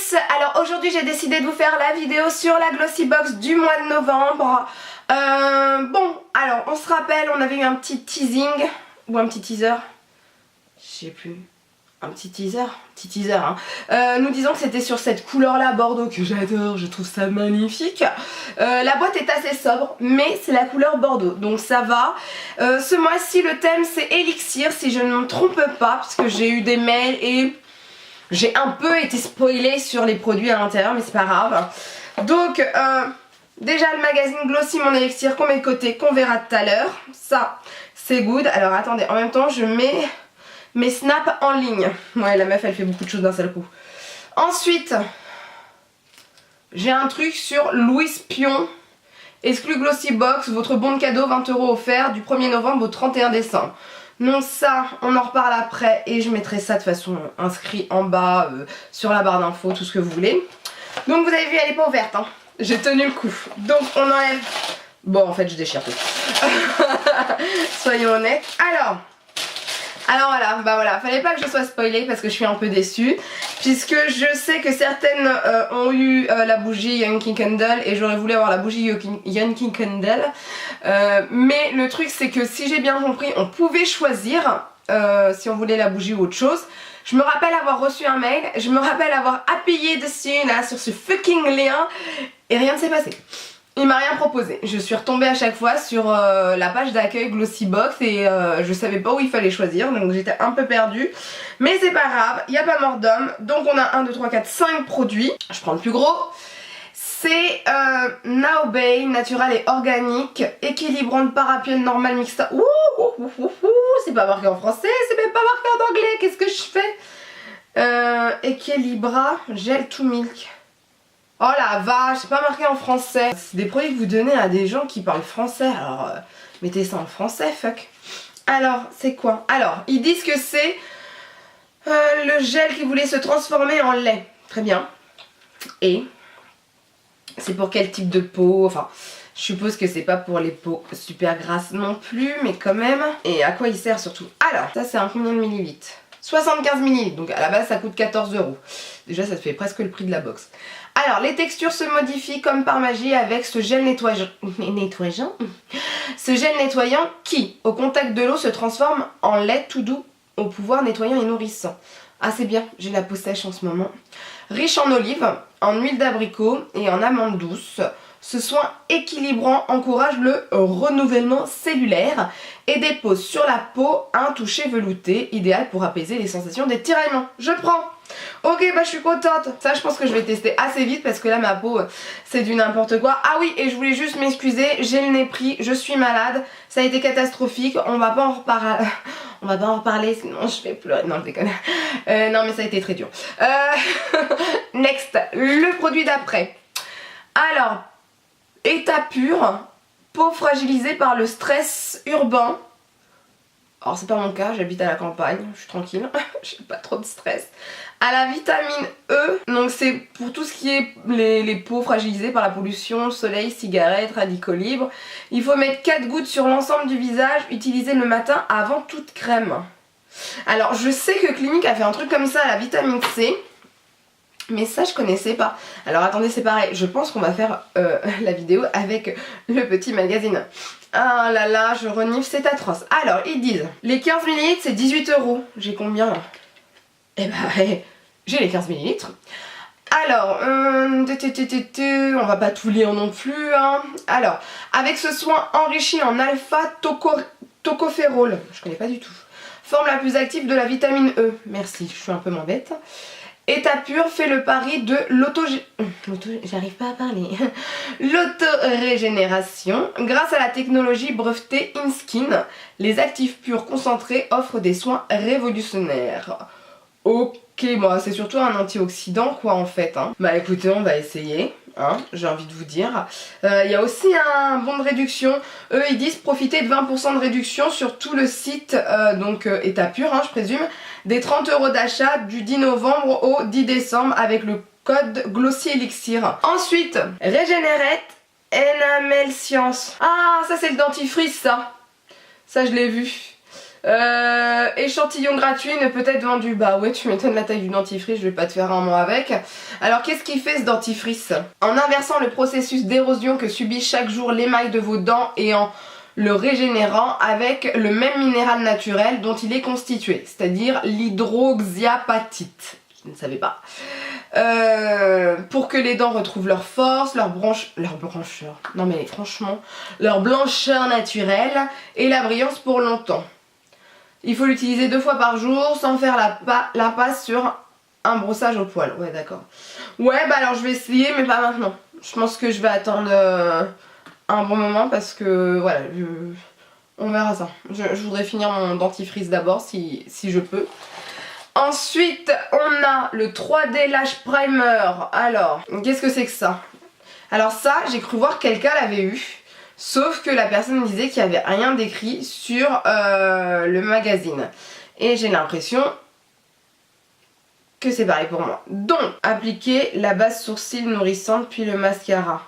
tous. Alors aujourd'hui j'ai décidé de vous faire la vidéo sur la Glossy Box du mois de novembre. Bon, alors on se rappelle, on avait eu un petit teasing ou un petit teaser, je sais plus, un petit teaser hein. Nous disons que c'était sur cette couleur là bordeaux que j'adore, je trouve ça magnifique. La boîte est assez sobre mais c'est la couleur bordeaux donc ça va. Ce mois-ci le thème c'est élixir si je ne me trompe pas, parce que j'ai eu des mails et j'ai un peu été spoilée sur les produits à l'intérieur, mais c'est pas grave. Donc déjà le magazine Glossy mon élixir qu'on met de côté, qu'on verra tout à l'heure. Ça c'est good. Alors attendez, en même temps je mets mes snaps en ligne. Ouais, la meuf elle fait beaucoup de choses d'un seul coup. Ensuite j'ai un truc sur Louis Pion. Exclu Glossy Box, votre bon de cadeau 20 € offert du 1er novembre au 31 décembre. Donc ça, on en reparle après et je mettrai ça de façon inscrit en bas sur la barre d'infos, tout ce que vous voulez. Donc vous avez vu, elle est pas ouverte, hein. J'ai tenu le coup. Donc on enlève... Bon, en fait, je déchire tout. Soyons honnêtes. Alors voilà, bah voilà, fallait pas que je sois spoilée parce que je suis un peu déçue, puisque je sais que certaines ont eu la bougie Yankee Candle et j'aurais voulu avoir la bougie Yankee Candle, mais le truc c'est que si j'ai bien compris on pouvait choisir si on voulait la bougie ou autre chose. Je me rappelle avoir reçu un mail, je me rappelle avoir appuyé dessus là sur ce fucking lien et rien ne s'est passé. Il m'a rien proposé. Je suis retombée à chaque fois sur la page d'accueil Glossy Box et je savais pas où il fallait choisir, donc j'étais un peu perdue. Mais c'est pas grave, il n'y a pas mort d'homme. Donc on a 1, 2, 3, 4, 5 produits. Je prends le plus gros. C'est Now Bay, naturel et organique, équilibrant de parapienne normal mixta. C'est pas marqué en français, c'est même pas marqué en anglais, qu'est-ce que je fais? Equilibra gel to milk. Oh la vache, c'est pas marqué en français. C'est des produits que vous donnez à des gens qui parlent français, alors mettez ça en français, fuck. Alors, c'est quoi? Alors, ils disent que c'est le gel qui voulait se transformer en lait. Très bien. Et c'est pour quel type de peau? Enfin, je suppose que c'est pas pour les peaux super grasses non plus, mais quand même. Et à quoi il sert surtout? Alors, ça c'est un combien de millilitres? 75 ml, donc à la base ça coûte 14 €. Déjà ça te fait presque le prix de la box. Alors les textures se modifient comme par magie avec ce gel nettoyant qui au contact de l'eau se transforme en lait tout doux au pouvoir nettoyant et nourrissant. Ah c'est bien, j'ai la peau sèche en ce moment. Riche en olive, en huile d'abricot et en amandes douces. Ce soin équilibrant encourage le renouvellement cellulaire et dépose sur la peau un toucher velouté, idéal pour apaiser les sensations des tiraillements. Je prends. Ok, bah je suis contente. Ça je pense que je vais tester assez vite parce que là ma peau c'est du n'importe quoi. Ah oui, et je voulais juste m'excuser, j'ai le nez pris, je suis malade, ça a été catastrophique, on va pas en reparler. On va pas en reparler sinon je vais pleurer. Non je déconne. Non mais ça a été très dur. Next, le produit d'après. Alors, état pur, peau fragilisée par le stress urbain. Alors c'est pas mon cas, j'habite à la campagne, je suis tranquille, j'ai pas trop de stress. À la vitamine E, donc c'est pour tout ce qui est les peaux fragilisées par la pollution, soleil, cigarette, radicaux libres. Il faut mettre 4 gouttes sur l'ensemble du visage, utiliser le matin avant toute crème. Alors je sais que Clinique a fait un truc comme ça à la vitamine C. Mais ça je connaissais pas. Alors attendez, c'est pareil, je pense qu'on va faire la vidéo avec le petit magazine. Ah là là, je renifle, c'est atroce. Alors ils disent, les 15 ml c'est 18 €. J'ai combien là? Eh bah j'ai les 15 ml. Alors, on va pas tout lire non plus hein. Alors, avec ce soin enrichi en alpha tocopherol, je connais pas du tout. Forme la plus active de la vitamine E. Merci, je suis un peu moins bête. État pur fait le pari de j'arrive pas à parler. L'autorégénération. Grâce à la technologie brevetée InSkin, les actifs purs concentrés offrent des soins révolutionnaires. Ok, bon, c'est surtout un antioxydant quoi en fait hein. Bah écoutez, on va essayer hein, j'ai envie de vous dire. Il y a aussi un bon de réduction. Eux ils disent profiter de 20% de réduction sur tout le site, donc état pur hein, je présume. Des 30 € d'achat du 10 novembre au 10 décembre avec le code Glossy Elixir. Ensuite, Régénérate Enamel Science. Ah ça c'est le dentifrice ça. Ça je l'ai vu. Échantillon gratuit ne peut être vendu. Bah ouais, tu m'étonnes la taille du dentifrice, je vais pas te faire un mois avec. Alors qu'est-ce qu'il fait ce dentifrice? En inversant le processus d'érosion que subissent chaque jour l'émail de vos dents et en le régénérant avec le même minéral naturel dont il est constitué, c'est-à-dire l'hydroxyapatite. Je ne savais pas. Pour que les dents retrouvent leur force, leur blancheur, non mais franchement, leur blancheur naturelle et la brillance pour longtemps. Il faut l'utiliser 2 fois par jour sans faire la passe sur un brossage au poil. Ouais, d'accord. Ouais, bah alors je vais essayer, mais pas maintenant. Je pense que je vais attendre un bon moment parce que voilà, on verra ça. Je voudrais finir mon dentifrice d'abord si je peux. Ensuite, on a le 3D Lash Primer. Alors, qu'est-ce que c'est que ça? Alors ça, j'ai cru voir que quelqu'un l'avait eu. Sauf que la personne disait qu'il n'y avait rien d'écrit sur le magazine. Et j'ai l'impression que c'est pareil pour moi. Donc, appliquer la base sourcil nourrissante puis le mascara.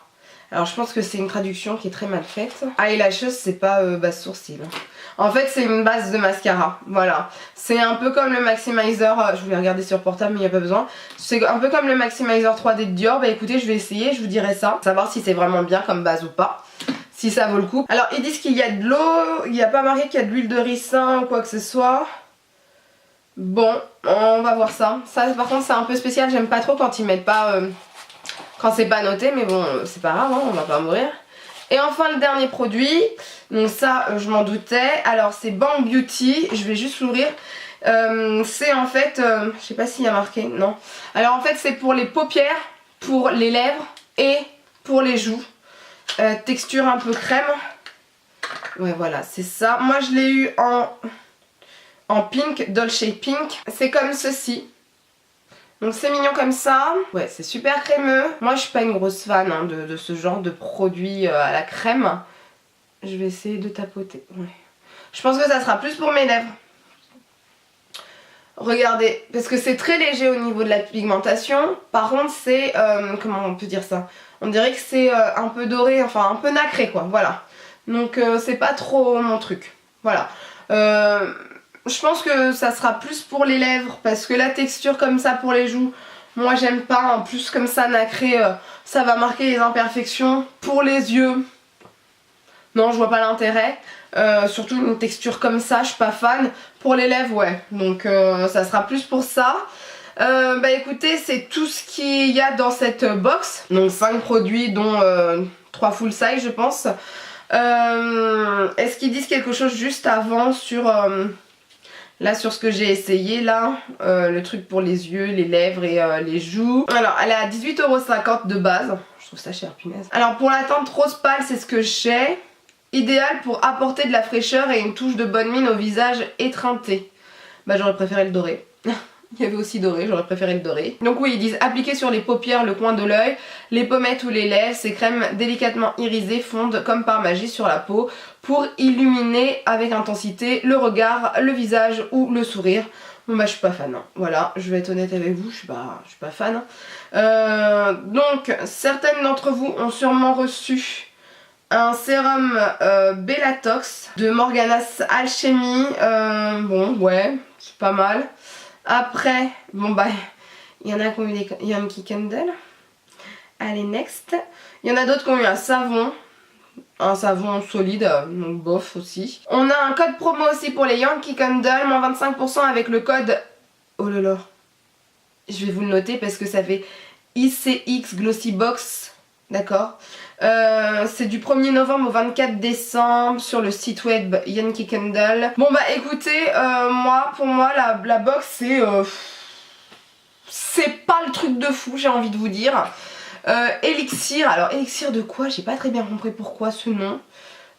Alors je pense que c'est une traduction qui est très mal faite. Eyelashes, c'est pas base sourcil. En fait c'est une base de mascara, voilà. C'est un peu comme le Maximizer, je voulais regarder sur portable mais il n'y a pas besoin. C'est un peu comme le Maximizer 3D de Dior. Bah écoutez, je vais essayer, je vous dirai ça. Savoir si c'est vraiment bien comme base ou pas. Si ça vaut le coup. Alors ils disent qu'il y a de l'eau, il n'y a pas marqué qu'il y a de l'huile de ricin ou quoi que ce soit. Bon, on va voir ça. Ça par contre c'est un peu spécial, j'aime pas trop quand ils mettent pas... quand c'est pas noté, mais bon, c'est pas grave, hein, on va pas mourir. Et enfin le dernier produit, donc ça je m'en doutais, alors c'est Bang Beauty, je vais juste l'ouvrir. C'est en fait, je sais pas s'il y a marqué, non. Alors en fait c'est pour les paupières, pour les lèvres et pour les joues. Texture un peu crème. Ouais voilà, c'est ça. Moi je l'ai eu en pink, Dolce Pink. C'est comme ceci. Donc c'est mignon comme ça, ouais c'est super crémeux. Moi je suis pas une grosse fan hein, de ce genre de produit à la crème. Je vais essayer de tapoter, ouais. Je pense que ça sera plus pour mes lèvres. Regardez, parce que c'est très léger au niveau de la pigmentation. Par contre c'est, comment on peut dire ça? On dirait que c'est un peu doré, enfin un peu nacré quoi, voilà. Donc c'est pas trop mon truc, voilà. Je pense que ça sera plus pour les lèvres parce que la texture comme ça pour les joues, moi j'aime pas. En plus comme ça nacré, ça va marquer les imperfections. Pour les yeux, non je vois pas l'intérêt. Surtout une texture comme ça, je suis pas fan. Pour les lèvres ouais, donc ça sera plus pour ça. Bah écoutez, c'est tout ce qu'il y a dans cette box. Donc 5 produits dont 3 full size je pense. Est-ce qu'ils disent quelque chose juste avant sur... là sur ce que j'ai essayé là, le truc pour les yeux, les lèvres et les joues. Alors elle est à 18,50 € de base. Je trouve ça cher punaise. Alors pour la teinte rose pâle c'est ce que j'ai. Idéal pour apporter de la fraîcheur et une touche de bonne mine au visage étreinté. Bah j'aurais préféré le doré. Il y avait aussi doré, j'aurais préféré le doré. Donc oui, ils disent appliquer sur les paupières, le coin de l'œil, les pommettes ou les lèvres. Ces crèmes délicatement irisées fondent comme par magie sur la peau pour illuminer avec intensité le regard, le visage ou le sourire. Bon bah je suis pas fan, hein. Voilà, je vais être honnête avec vous, je suis pas fan. Donc certaines d'entre vous ont sûrement reçu un sérum Bellatox de Morgana's Alchemy. Bon ouais, c'est pas mal. Après, bon bah, il y en a qui ont eu des Yankee Candle. Allez, next. Il y en a d'autres qui ont eu un savon solide, donc bof aussi. On a un code promo aussi pour les Yankee Candle, moins 25% avec le code... Oh là là. Je vais vous le noter parce que ça fait ICX Glossy Box, d'accord. C'est du 1er novembre au 24 décembre sur le site web Yankee Candle. Bon bah écoutez, pour moi la box c'est pas le truc de fou, j'ai envie de vous dire. Élixir, alors élixir de quoi? J'ai pas très bien compris pourquoi ce nom.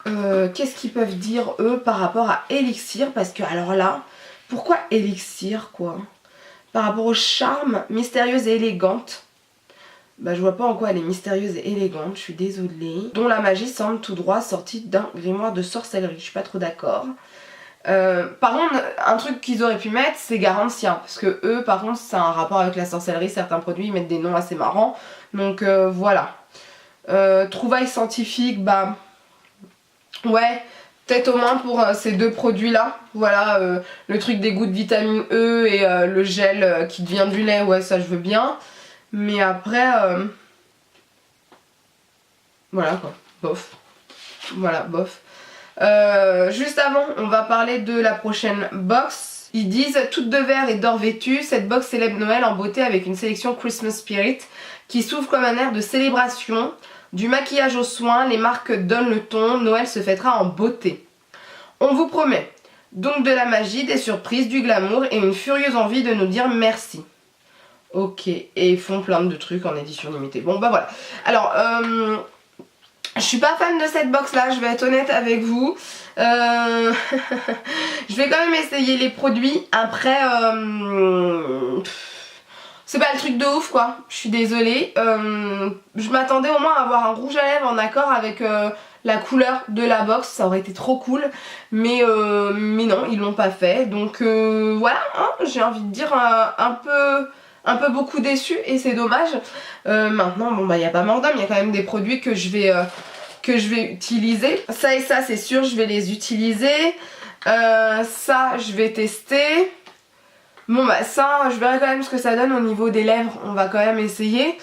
Qu'est-ce qu'ils peuvent dire eux par rapport à élixir? Parce que alors là, pourquoi élixir quoi? Par rapport au charme, mystérieuse et élégante. Bah je vois pas en quoi elle est mystérieuse et élégante, je suis désolée. Dont la magie semble tout droit sortie d'un grimoire de sorcellerie, je suis pas trop d'accord. Par contre, un truc qu'ils auraient pu mettre, c'est Garantia. Parce que eux, par contre, c'est un rapport avec la sorcellerie. Certains produits, ils mettent des noms assez marrants. Donc voilà. Trouvailles scientifiques, bah... ouais, Peut-être au moins pour ces deux produits là. Voilà, le truc des gouttes de vitamine E et le gel qui devient du lait, ouais ça je veux bien. Mais après, voilà quoi, bof. Voilà, bof. Juste avant, on va parler de la prochaine box. Ils disent toute de verre et d'or vêtue, cette box célèbre Noël en beauté avec une sélection Christmas Spirit qui s'ouvre comme un air de célébration. Du maquillage aux soins, les marques donnent le ton, Noël se fêtera en beauté. On vous promet donc de la magie, des surprises, du glamour et une furieuse envie de nous dire merci. Ok, et ils font plein de trucs en édition limitée. Bon bah voilà. Alors, je suis pas fan de cette box là, je vais être honnête avec vous. Je vais quand même essayer les produits. Après, c'est pas le truc de ouf quoi, je suis désolée. Je m'attendais au moins à avoir un rouge à lèvres en accord avec la couleur de la box, ça aurait été trop cool. Mais non, ils l'ont pas fait. Donc voilà, hein, j'ai envie de dire un peu beaucoup déçue et c'est dommage. Maintenant, bon bah il n'y a pas mort d'homme, il y a quand même des produits que je vais utiliser. Ça et ça c'est sûr, je vais les utiliser. Ça je vais tester. Bon bah ça je verrai quand même ce que ça donne au niveau des lèvres, on va quand même essayer.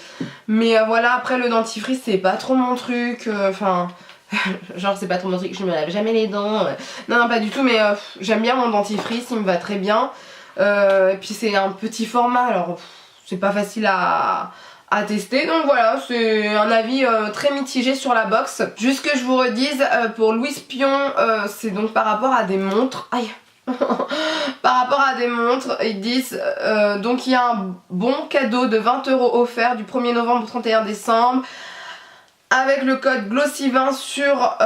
Mais voilà, après le dentifrice c'est pas trop mon truc, enfin genre c'est pas trop mon truc, je me lave jamais les dents. Non non pas du tout, mais j'aime bien mon dentifrice, il me va très bien. Et puis c'est un petit format, alors c'est pas facile à tester. Donc voilà, c'est un avis très mitigé sur la box. Juste que je vous redise, pour Louis Pion, c'est donc par rapport à des montres. Aïe. Par rapport à des montres, ils disent donc il y a un bon cadeau de 20 € offert du 1er novembre au 31 décembre avec le code Glossy20 sur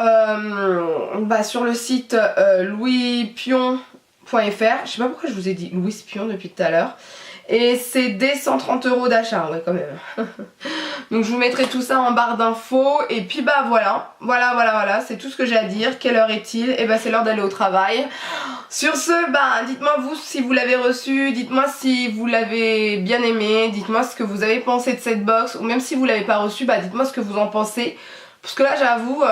le site louispion.fr. Je sais pas pourquoi je vous ai dit Louis Pion depuis tout à l'heure. Et c'est dès 130 € d'achat, ouais quand même. Donc je vous mettrai tout ça en barre d'infos. Et puis bah voilà, c'est tout ce que j'ai à dire. Quelle heure est-il? Et bah c'est l'heure d'aller au travail. Sur ce, bah dites-moi vous si vous l'avez reçu, dites-moi si vous l'avez bien aimé, dites-moi ce que vous avez pensé de cette box. Ou même si vous l'avez pas reçu, bah dites-moi ce que vous en pensez. Parce que là j'avoue,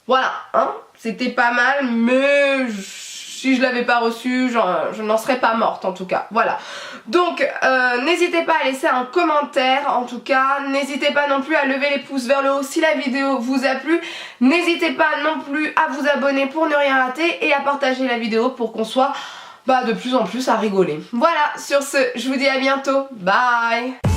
voilà, hein, c'était pas mal, mais si je l'avais pas reçu, je n'en serais pas morte en tout cas. Voilà. Donc n'hésitez pas à laisser un commentaire en tout cas. N'hésitez pas non plus à lever les pouces vers le haut si la vidéo vous a plu. N'hésitez pas non plus à vous abonner pour ne rien rater et à partager la vidéo pour qu'on soit de plus en plus à rigoler. Voilà, sur ce, je vous dis à bientôt. Bye!